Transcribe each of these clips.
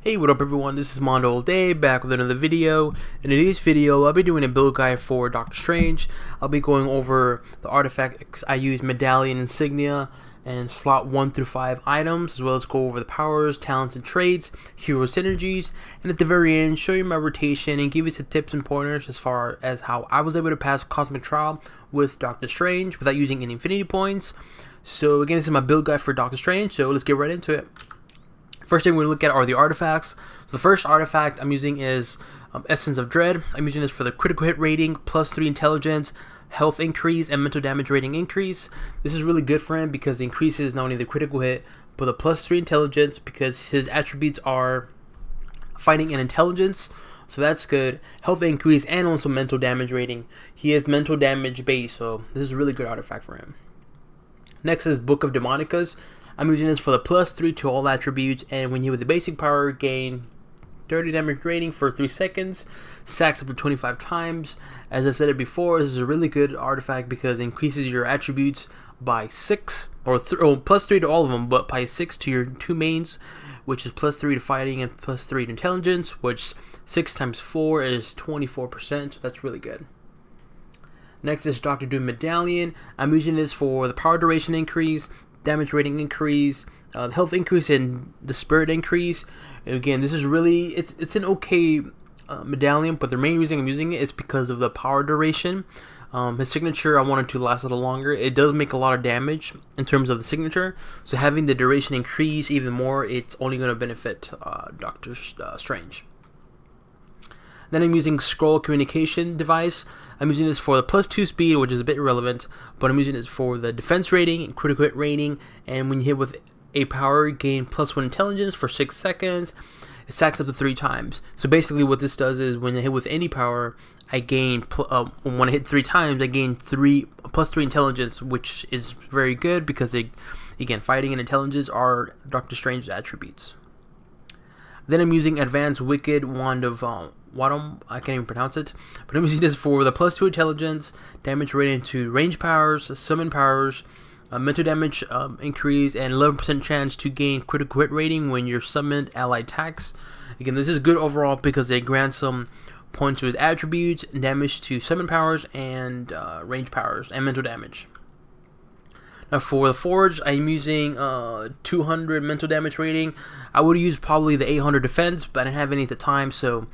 Hey, what up everyone, this is MandoAllDay back with another video. In today's video, I'll be doing a build guide for Doctor Strange. I'll be going over the artifacts I use, medallion insignia, and slot 1 through 5 items, as well as go over the powers, talents, and traits, hero synergies, and at the very end, show you my rotation and give you some tips and pointers as far as how I was able to pass Cosmic Trial with Doctor Strange without using any infinity points. So again, this is my build guide for Doctor Strange, so let's get right into it. First thing we're going to look at are the artifacts. So the first artifact I'm using is Essence of Dread. I'm using this for the critical hit rating, +3 intelligence, health increase, and mental damage rating increase. This is really good for him because it increases not only the critical hit, but the +3 intelligence because his attributes are fighting and intelligence. So that's good. Health increase and also mental damage rating. He is mental damage base, so this is a really good artifact for him. Next is Book of Demonicas. I'm using this for the +3 to all attributes, and when you with the basic power, gain 30 damage rating for 3 seconds, stacks up to 25 times. As I said it before, this is a really good artifact because it increases your attributes by 6, or +3 to all of them, but by 6 to your 2 mains, which is +3 to fighting and +3 to intelligence, which 6 times 4 is 24%, so that's really good. Next is Doctor Doom Medallion. I'm using this for the power duration increase, damage rating increase, health increase, and the spirit increase. And again, this is really it's an okay medallion, but the main reason I'm using it is because of the power duration. His signature I wanted to last a little longer. It does make a lot of damage in terms of the signature, so having the duration increase even more, it's only going to benefit Doctor Strange. Then I'm using Scroll Communication Device. I'm using this for the +2 speed, which is a bit irrelevant, but I'm using this for the defense rating and critical hit rating, and when you hit with a power, gain +1 intelligence for 6 seconds. It stacks up to 3 times. So basically what this does is when I hit with any power, I gain, when I hit 3 times, I gain +3 intelligence, which is very good because, again, fighting and intelligence are Doctor Strange's attributes. Then I'm using Advanced Wicked Wand of Wadum, I can't even pronounce it, but I'm using this for the +2 intelligence, damage rating to range powers, summon powers, mental damage increase, and 11% chance to gain critical hit rating when your summoned ally attacks. Again, this is good overall because it grants some points to his attributes, damage to summon powers, and range powers, and mental damage. Now for the Forge, I'm using 200 mental damage rating. I would use probably the 800 defense, but I didn't have any at the time, so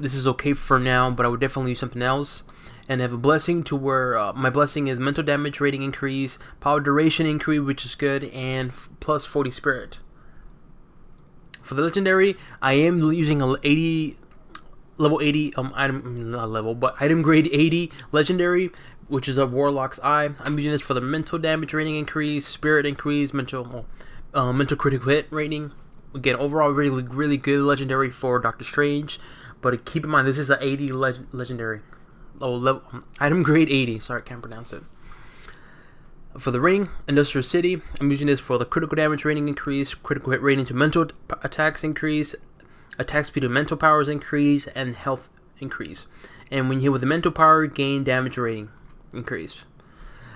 this is okay for now, but I would definitely use something else. And I have a blessing to where my blessing is mental damage rating increase, power duration increase, which is good, and +40 spirit. For the legendary, I am using a level 80 item grade 80 legendary, which is a Warlock's Eye. I'm using this for the mental damage rating increase, spirit increase, mental critical hit rating. Again, overall, really good legendary for Doctor Strange. But keep in mind, this is an 80 legendary. Item grade 80. Sorry, I can't pronounce it. For the ring, Industrial City, I'm using this for the critical damage rating increase, critical hit rating to mental attacks increase, attack speed to mental powers increase, and health increase. And when you hit with the mental power, gain damage rating increase.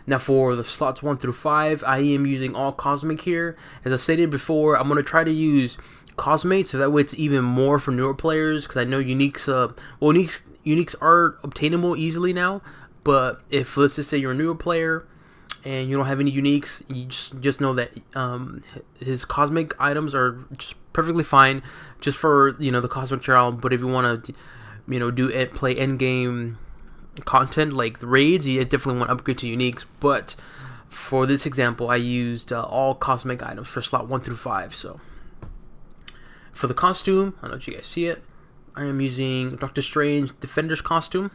Now for the slots 1 through 5, I am using all Cosmic here. As I stated before, I'm going to try to use Cosmate, so that way it's even more for newer players, because I know uniques are obtainable easily now, but if, let's just say you're a newer player and you don't have any uniques, you just know that his Cosmic items are just perfectly fine just for, the Cosmic Trial. But if you want to, play endgame content like the raids, you definitely want to upgrade to uniques. But for this example, I used all Cosmic items for slot 1 through 5. So for the costume, I don't know if you guys see it, I am using Doctor Strange Defender's costume.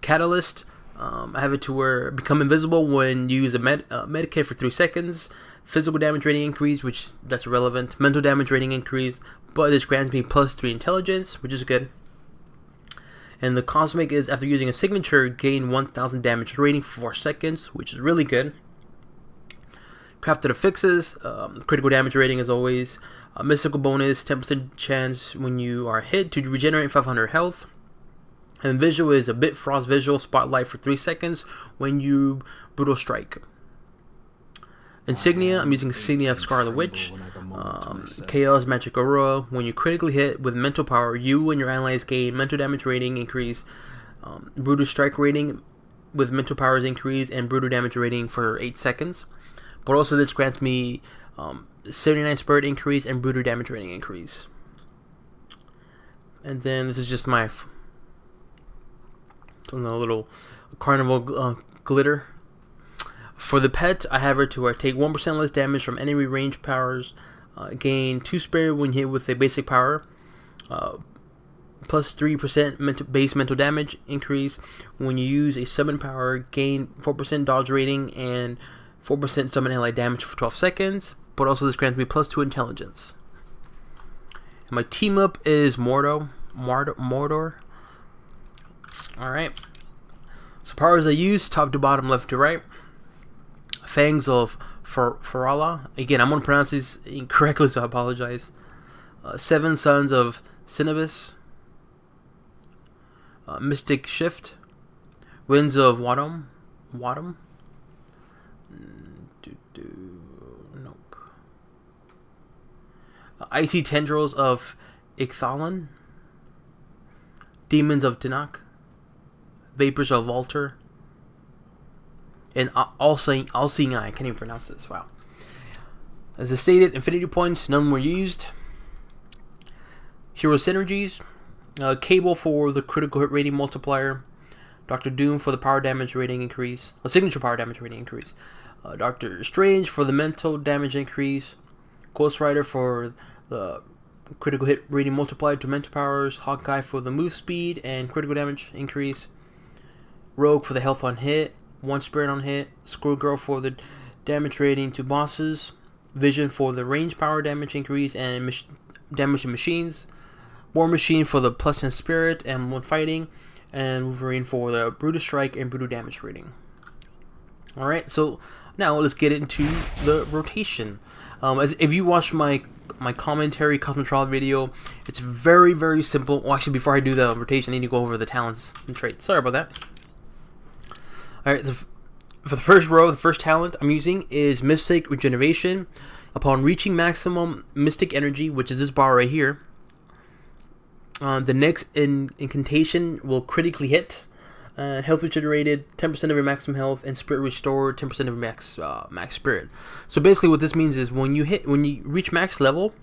Catalyst, I have it to where become invisible when you use a medikit for 3 seconds. Physical damage rating increase, which that's irrelevant. Mental damage rating increase, but this grants me +3 intelligence, which is good. And the Cosmic is, after using a signature, gain 1000 damage rating for 4 seconds, which is really good. Crafted affixes, critical damage rating as always. Mystical bonus, 10% chance when you are hit to regenerate 500 health. And visual is a bit frost visual, spotlight for 3 seconds when you brutal strike. Insignia, I'm using Insignia of Scarlet Witch. Chaos Magic Aurora. When you critically hit with mental power, you and your allies gain mental damage rating increase, brutal strike rating with mental powers increase, and brutal damage rating for 8 seconds. But also this grants me 79 spirit increase and brutal damage rating increase. And then this is just my little carnival glitter. For the pet, I have her to take 1% less damage from enemy range powers, gain 2 spirit when hit with a basic power, plus 3% base mental damage increase when you use a summon power, gain 4% dodge rating and 4% summon ally damage for 12 seconds, but also this grants me plus 2 intelligence. And my team up is Mordor. Alright. So powers I use, top to bottom, left to right. Fangs of Farala. Again, I'm going to pronounce these incorrectly, so I apologize. 7 Sons of Cinnabis. Mystic Shift. Winds of Wadham. Nope. Icy Tendrils of Icthalan. Demons of Tinnock. Vapors of Walter. And all-seeing eye. I can't even pronounce this. Wow. As I stated, infinity points, none were used. Hero synergies. Cable for the critical hit rating multiplier. Dr. Doom for the power damage rating increase. Signature power damage rating increase. Doctor Strange for the mental damage increase. Ghost Rider for the critical hit rating multiplier to mental powers. Hawkeye for the move speed and critical damage increase. Rogue for the health on hit. 1 spirit on hit. Squirrel Girl for the damage rating to bosses. Vision for the range power damage increase and damage to machines. War Machine for the plus 10 spirit and 1 fighting. And Wolverine for the brutal strike and brutal damage rating. Alright, so now let's get into the rotation. If you watch my commentary custom trial video, it's very, very simple. Well, actually, before I do the rotation, I need to go over the talents and traits. Sorry about that. Alright, for the first row, the first talent I'm using is Mystic Regeneration. Upon reaching maximum Mystic Energy, which is this bar right here, the next incantation will critically hit. Health regenerated, 10% of your maximum health, and spirit restored, 10% of your max spirit. So basically, what this means is when you reach max level,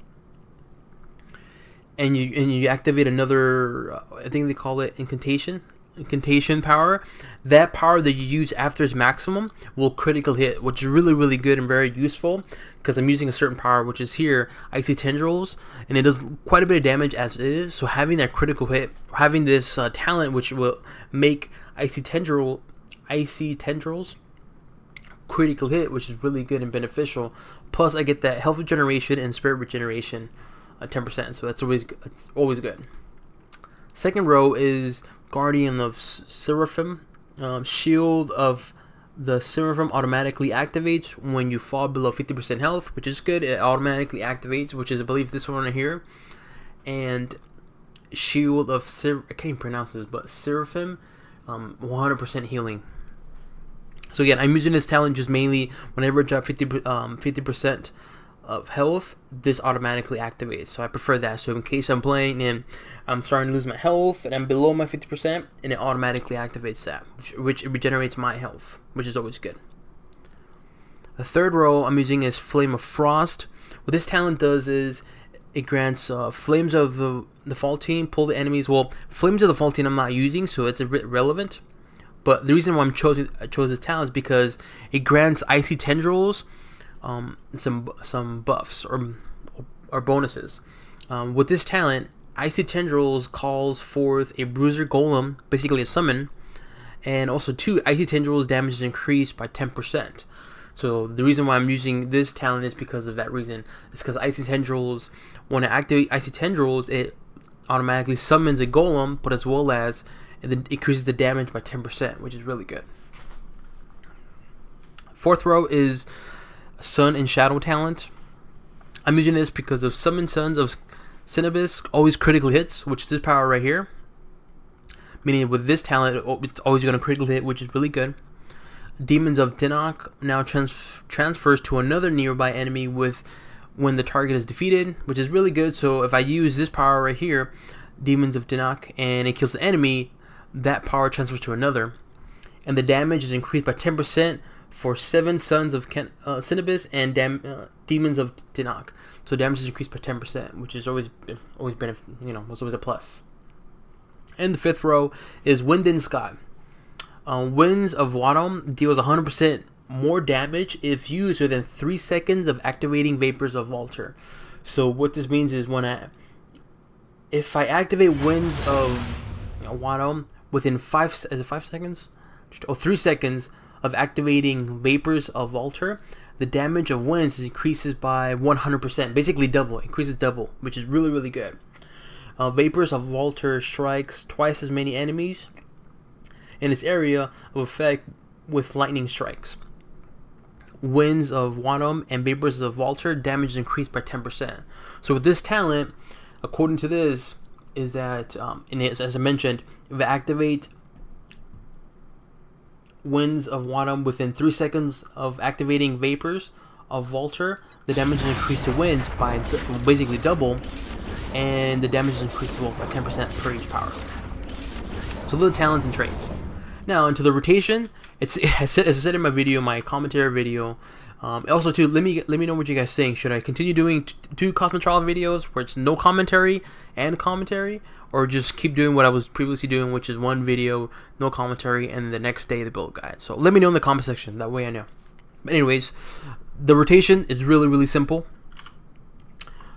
and you activate another, I think they call it incantation power. That power that you use after its maximum will critical hit, which is really, really good and very useful. Because I'm using a certain power, which is here, Icy Tendrils, and it does quite a bit of damage as it is. So having that critical hit, having this talent, which will make Icy Tendrils critical hit, which is really good and beneficial. Plus, I get that health regeneration and spirit regeneration, 10%. So it's always good. Second row is Guardian of Seraphim. Shield of the Seraphim automatically activates when you fall below 50% health, which is good. It automatically activates, which is, I believe, this one right here. And Shield of I can't even pronounce this, but Seraphim, 100% healing. So again, I'm using this talent just mainly whenever I drop 50% of health, this automatically activates. So I prefer that. So in case I'm playing and I'm starting to lose my health and I'm below my 50%, and it automatically activates that, which regenerates my health, which is always good. The third row I'm using is Flame of Frost. What this talent does is it grants Flames of the Fall Team, pull the enemies. Well, Flames of the Fall Team I'm not using, so it's a bit relevant. But the reason why I chose this talent is because it grants Icy Tendrils some buffs or bonuses. With this talent, Icy Tendrils calls forth a Bruiser Golem, basically a summon, and also 2 Icy Tendrils damage is increased by 10%. So the reason why I'm using this talent is because of that reason. It's because Icy Tendrils, when I activate Icy Tendrils, it automatically summons a Golem, but as well as it increases the damage by 10%, which is really good. Fourth row is Sun and Shadow talent. I'm using this because of Summon Sons of Cinnabis always critically hits, which is this power right here. Meaning with this talent, it's always going to critical hit, which is really good. Demons of Dinok now transfers to another nearby enemy when the target is defeated, which is really good. So if I use this power right here, Demons of Dinok, and it kills the enemy, that power transfers to another, and the damage is increased by 10% for 7 Sons of Synergies and Demons of Dinok. So damage is increased by 10%, which is always been, was always a plus. And the 5th row is Wind and Sky. Winds of Wadom deals 100% more damage if used within 3 seconds of activating Vapors of Walter. So what this means is if I activate Winds of Wadom within 5 seconds? 3 seconds of activating Vapors of Walter, the damage of Winds increases by 100%, basically double, increases double, which is really, really good. Vapors of Walter strikes twice as many enemies in its area of effect with lightning strikes. Winds of Wadom and Vapors of Walter damage is increased by 10%. So with this talent, according to this, is that, as I mentioned, if I activate Winds of Wadom within 3 seconds of activating Vapors of Walter, the damage is increased to Winds by basically double, and the damage is increased to by 10% per each power. So those are the talents and traits. Now into the rotation, as I said in my video, my commentary video. Also too, let me know what you guys think. Should I continue doing 2 Cosmic Trial videos where it's no commentary and commentary, or just keep doing what I was previously doing, which is 1 video, no commentary, and the next day the build guide? So let me know in the comment section, that way I know. But anyways, the rotation is really, really simple.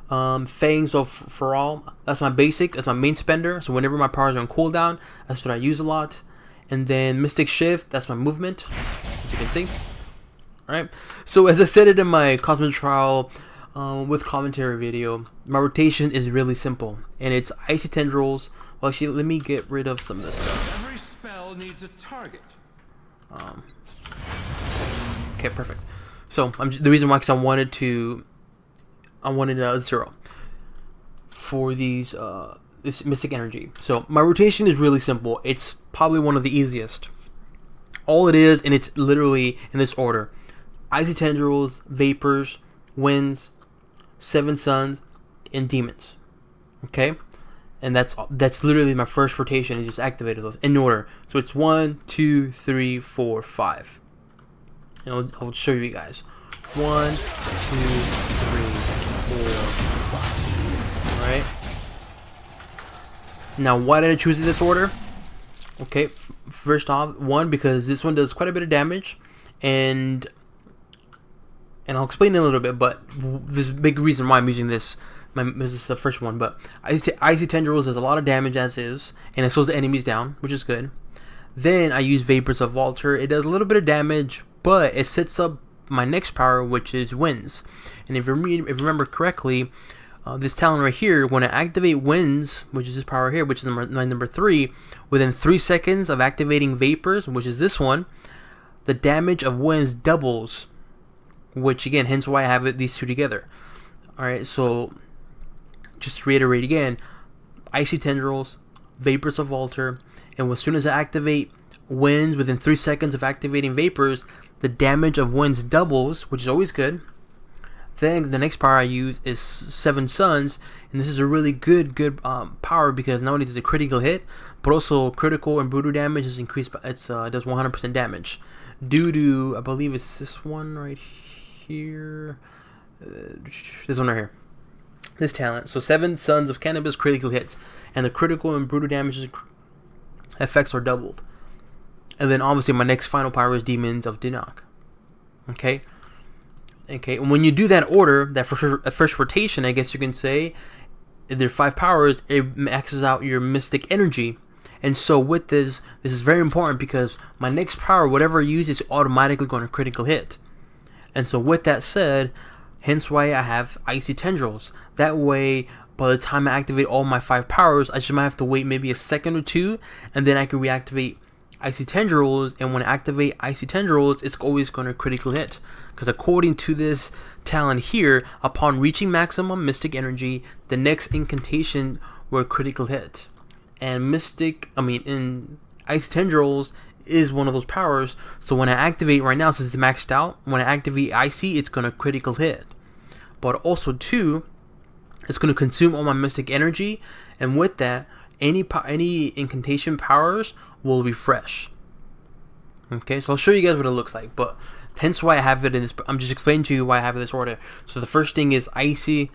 Fangs of For All, that's my basic, that's my main spender. So whenever my powers are on cooldown, that's what I use a lot. And then Mystic Shift, that's my movement, as you can see. Alright, so as I said it in my Cosmic Trial with commentary video, my rotation is really simple, and it's Icy Tendrils. Well, actually, let me get rid of some of this stuff. Every spell needs a target. Okay, perfect. So the reason why, because I wanted 0 for these this Mystic Energy. So my rotation is really simple. It's probably one of the easiest. All it is, and it's literally in this order: Icy Tendrils, Vapors, Winds, 7 Suns, and Demons. Okay, and that's literally my first rotation. I just activated those in order. So it's 1, 2, 3, 4, 5. And I'll show you guys. 1, 2, 3, 4, 5. All right. Now, why did I choose this order? Okay, first off, 1, because this one does quite a bit of damage, and I'll explain in a little bit, but there's a big reason why I'm using this. This is the first one, but Icy Tendrils does a lot of damage as is, and it slows the enemies down, which is good. Then I use Vapors of Walter. It does a little bit of damage, but it sets up my next power, which is Winds. And if you remember correctly, this talent right here, when I activate Winds, which is this power here, which is number 3, within 3 seconds of activating Vapors, which is this one, the damage of Winds doubles, which again, hence why I have these 2 together. Alright, so just to reiterate again, Icy Tendrils, Vapors of Walter, and as soon as I activate Winds within 3 seconds of activating Vapors, the damage of Winds doubles, which is always good. Then the next power I use is 7 Suns, and this is a really good power, because not only does it critical hit, but also critical and brutal damage is increased. It does 100% damage due to, I believe it's this one right here, this one right here, this talent. So 7 Sons of Cannabis critical hits, and the critical and brutal damage effects are doubled. And then obviously my next final power is Demons of Dinok. Okay, and when you do that order, that first rotation, I guess you can say, there are 5 powers, it maxes out your Mystic Energy. And so with this is very important, because my next power, whatever I use, is automatically going to critical hit. And so with that said, hence why I have Icy Tendrils. That way, by the time I activate all my 5 powers, I just might have to wait maybe a second or 2, and then I can reactivate Icy Tendrils. And when I activate Icy Tendrils, it's always going to critical hit, because according to this talent here, upon reaching maximum Mystic Energy, the next incantation will critical hit. And in Icy Tendrils is one of those powers. So when I activate right now, since it's maxed out, when I activate Icy, it's going to critical hit. But also too, it's going to consume all my mystic energy, and with that, any incantation powers will refresh. Okay, so I'll show you guys what it looks like, but hence why I have it in this. I'm just explaining to you why I have it in this order. So the first thing is Icy,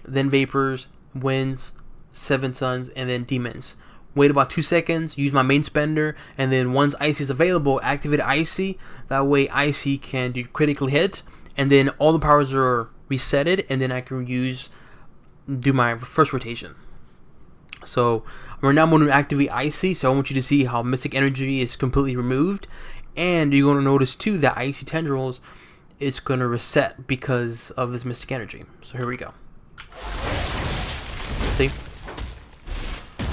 then Vapors, Winds, Seven Suns, and then Demons. Wait about 2 seconds, use my main spender, and then once Icy is available, activate Icy. That way Icy can do critical hit, and then all the powers are resetted, and then I can do my first rotation. So right now I'm going to activate Icy, so I want you to see how Mystic Energy is completely removed, and you're going to notice too that Icy Tendrils is going to reset because of this Mystic Energy. So here we go. See?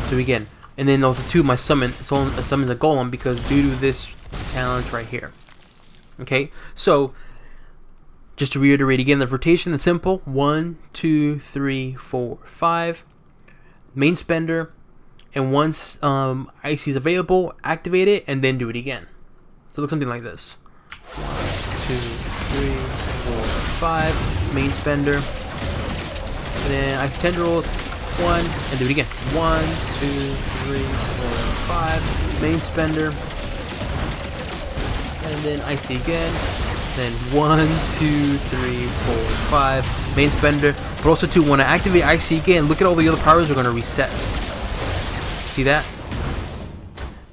So again, and then also too, my summon summons a golem because due to this talent right here. Okay, so just to reiterate again, the rotation is simple: 1, 2, 3, 4, 5. Main spender, and once Icy is available, activate it, and then do it again. So it looks something like this: 1, 2, 3, 4, 5. Main spender, and then Icy Tendrils. 1, and do it again. 1, 2, 3, 4, 5. Main spender, and then Icy again. Then 1, 2, 3, 4, 5. Main spender. But also too, when I activate Icy again, look at all the other powers are going to reset. See that?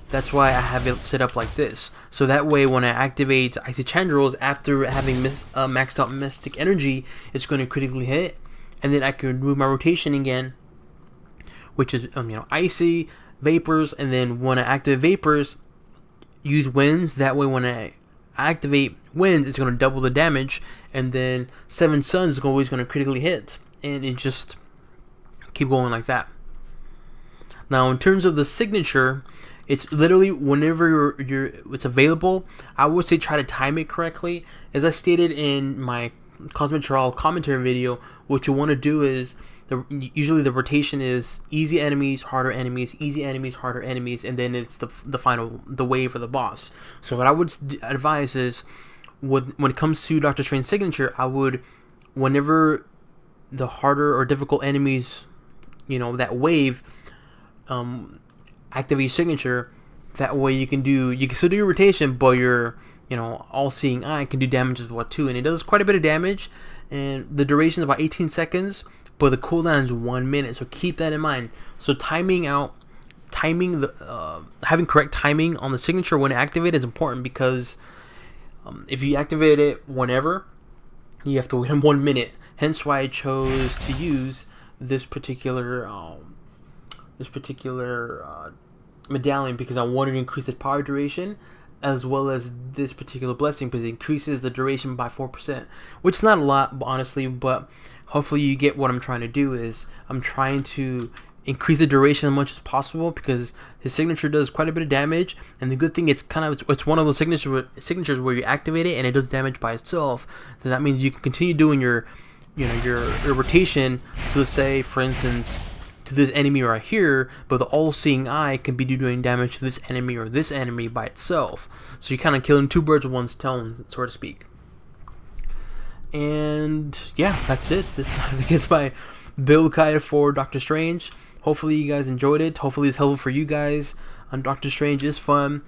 That's why I have it set up like this. So that way, when I activate Icy Tendrils after having maxed out Mystic Energy, it's going to critically hit, and then I can remove my rotation again, which is Icy, Vapors, and then when I activate Vapors, use Winds. That way, when I activate Winds, it's going to double the damage, and then Seven Suns is always going to critically hit, and it just keep going like that. Now, in terms of the signature, it's literally whenever it's available. I would say try to time it correctly. As I stated in my Cosmic Trial commentary video, what you want to do is usually the rotation is easy enemies, harder enemies, easy enemies, harder enemies, and then it's the final wave or the boss. So what I would advise is when it comes to Doctor Strange's signature, I would, whenever the harder or difficult enemies, that wave, activate your signature. That way you can still do your rotation, but your all-seeing eye can do damage as well too, and it does quite a bit of damage. And the duration is about 18 seconds, but the cooldown is 1 minute. So keep that in mind. So having correct timing on the signature when activated is important, because if you activate it whenever, you have to wait 1 minute. Hence why I chose to use this particular medallion, because I wanted to increase the power duration, as well as this particular blessing because it increases the duration by 4%, which is not a lot, honestly, but hopefully you get what I'm trying to do. Is I'm trying to increase the duration as much as possible, because his signature does quite a bit of damage, and the good thing, it's one of those signatures where you activate it and it does damage by itself. So that means you can continue doing your rotation. So let's say, for instance, to this enemy right here, but the all-seeing eye can be doing damage to this enemy or this enemy by itself. So you're kind of killing two birds with one stone, so to speak. And yeah, that's it. This, I think, is my build guide for Doctor Strange. Hopefully you guys enjoyed it. Hopefully it's helpful for you guys. Doctor Strange is fun,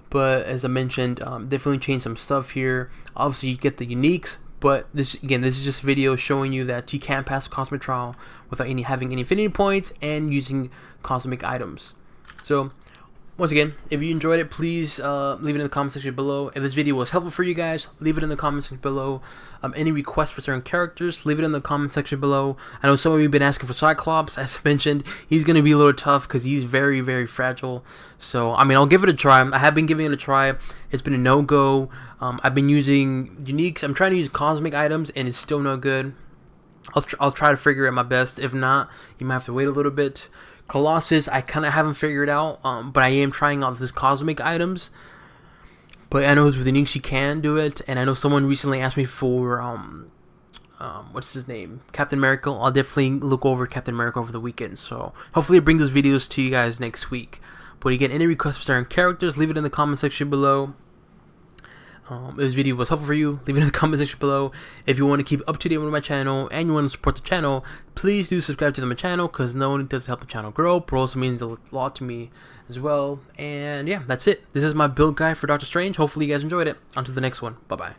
but as I mentioned, definitely changed some stuff here. Obviously you get the uniques, but this is just a video showing you that you can pass Cosmic Trial without having any Infinity Points and using Cosmic items. So, once again, if you enjoyed it, please leave it in the comment section below. If this video was helpful for you guys, leave it in the comment section below. Any requests for certain characters, leave it in the comment section below. I know some of you have been asking for Cyclops. As I mentioned, he's going to be a little tough because he's very, very fragile. So, I mean, I'll give it a try. I have been giving it a try. It's been a no-go. I've been using uniques. I'm trying to use cosmic items, and it's still no good. I'll try to figure out my best. If not, you might have to wait a little bit. Colossus, I kind of haven't figured out, but I am trying out this cosmic items. But I know with the uniques you can do it, and I know someone recently asked me for what's his name, Captain America. I'll definitely look over Captain America over the weekend. So hopefully I bring those videos to you guys next week. But again, any requests for certain characters, leave it in the comment section below. If this video was helpful for you, leave it in the comment section below. If you want to keep up to date with my channel and you want to support the channel, please do subscribe to my channel, because not only does it help the channel grow, but also means a lot to me as well. And yeah, that's it. This is my build guide for Doctor Strange. Hopefully you guys enjoyed it. On to the next one. Bye bye.